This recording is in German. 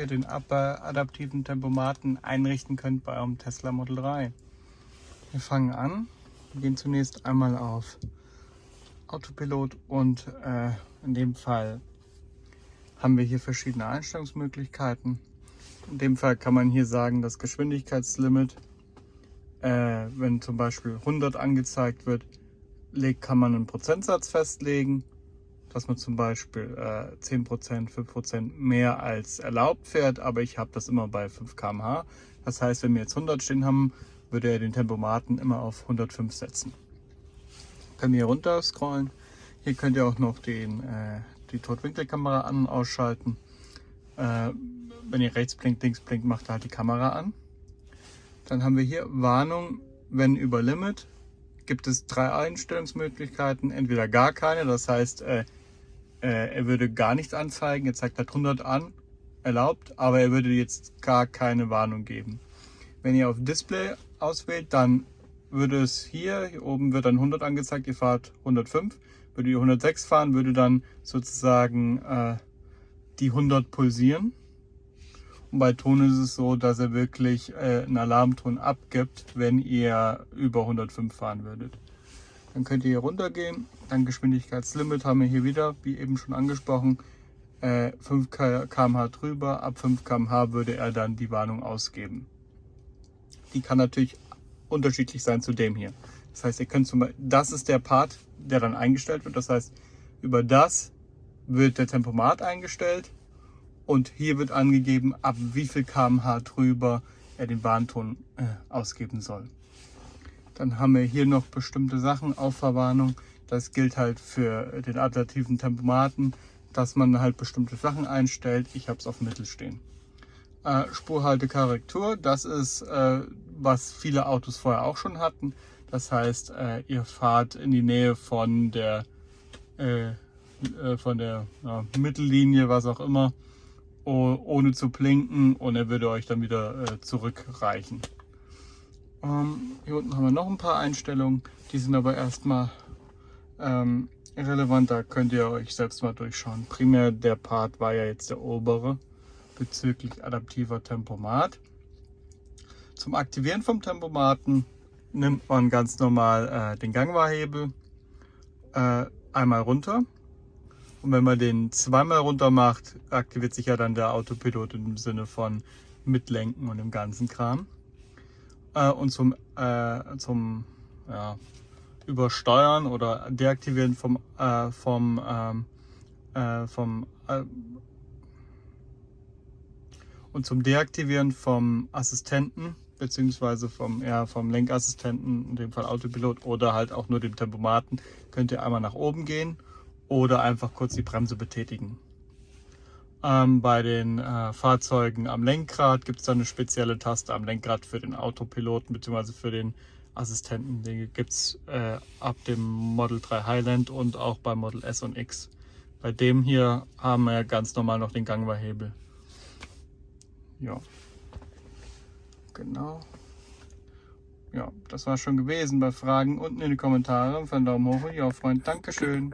ihr den adaptiven Tempomaten einrichten könnt bei eurem Tesla Model 3. Wir fangen an. Wir gehen zunächst einmal auf Autopilot und in dem Fall haben wir hier verschiedene Einstellungsmöglichkeiten. In dem Fall kann man hier sagen, das Geschwindigkeitslimit, wenn zum Beispiel 100 angezeigt wird, kann man einen Prozentsatz festlegen, dass man zum Beispiel 10%, 5% mehr als erlaubt fährt, aber ich habe das immer bei 5 km/h. Das heißt, wenn wir jetzt 100 stehen haben, würde er den Tempomaten immer auf 105 setzen. Können wir hier runter scrollen. Hier könnt ihr auch noch die Totwinkelkamera an- und ausschalten. Wenn ihr rechts blinkt, links blinkt, macht halt die Kamera an. Dann haben wir hier Warnung, wenn über Limit. Gibt es 3 Einstellungsmöglichkeiten, entweder gar keine, das heißt, er würde gar nichts anzeigen, er zeigt halt 100 an, erlaubt, aber er würde jetzt gar keine Warnung geben. Wenn ihr auf Display auswählt, dann würde es hier oben wird dann 100 angezeigt, ihr fahrt 105, würde ihr 106 fahren, würde dann sozusagen die 100 pulsieren. Und bei Ton ist es so, dass er wirklich einen Alarmton abgibt, wenn ihr über 105 fahren würdet. Dann könnt ihr hier runtergehen, dann Geschwindigkeitslimit haben wir hier wieder, wie eben schon angesprochen, 5 km/h drüber, ab 5 km/h würde er dann die Warnung ausgeben. Die kann natürlich unterschiedlich sein zu dem hier. Das heißt, ihr könnt zum Beispiel, das ist der Part, der dann eingestellt wird, das heißt, über das wird der Tempomat eingestellt und hier wird angegeben, ab wie viel km/h drüber er den Warnton ausgeben soll. Dann haben wir hier noch bestimmte Sachen, Auffahrwarnung. Das gilt halt für den adaptiven Tempomaten, dass man halt bestimmte Sachen einstellt. Ich habe es auf Mittel stehen. Spurhaltekorrektur, das ist, was viele Autos vorher auch schon hatten. Das heißt, ihr fahrt in die Nähe von der Mittellinie, was auch immer, ohne zu blinken und er würde euch dann wieder zurückreichen. Hier unten haben wir noch ein paar Einstellungen, die sind aber erstmal irrelevant, da könnt ihr euch selbst mal durchschauen. Primär der Part war ja jetzt der obere bezüglich adaptiver Tempomat. Zum Aktivieren vom Tempomaten nimmt man ganz normal den Gangwarhebel einmal runter. Und wenn man den zweimal runter macht, aktiviert sich ja dann der Autopilot im Sinne von Mitlenken und dem ganzen Kram. Und zum Übersteuern oder Deaktivieren vom Assistenten beziehungsweise vom Lenkassistenten, in dem Fall Autopilot oder halt auch nur dem Tempomaten, könnt ihr einmal nach oben gehen oder einfach kurz die Bremse betätigen. Bei den Fahrzeugen am Lenkrad gibt es dann eine spezielle Taste am Lenkrad für den Autopiloten bzw. für den Assistenten. Den gibt es ab dem Model 3 Highland und auch bei Model S und X. Bei dem hier haben wir ganz normal noch den Gangwarhebel. Ja, genau. Ja, das war schon gewesen. Bei Fragen unten in die Kommentare. Für einen Daumen hoch und ja, Freund. Dankeschön.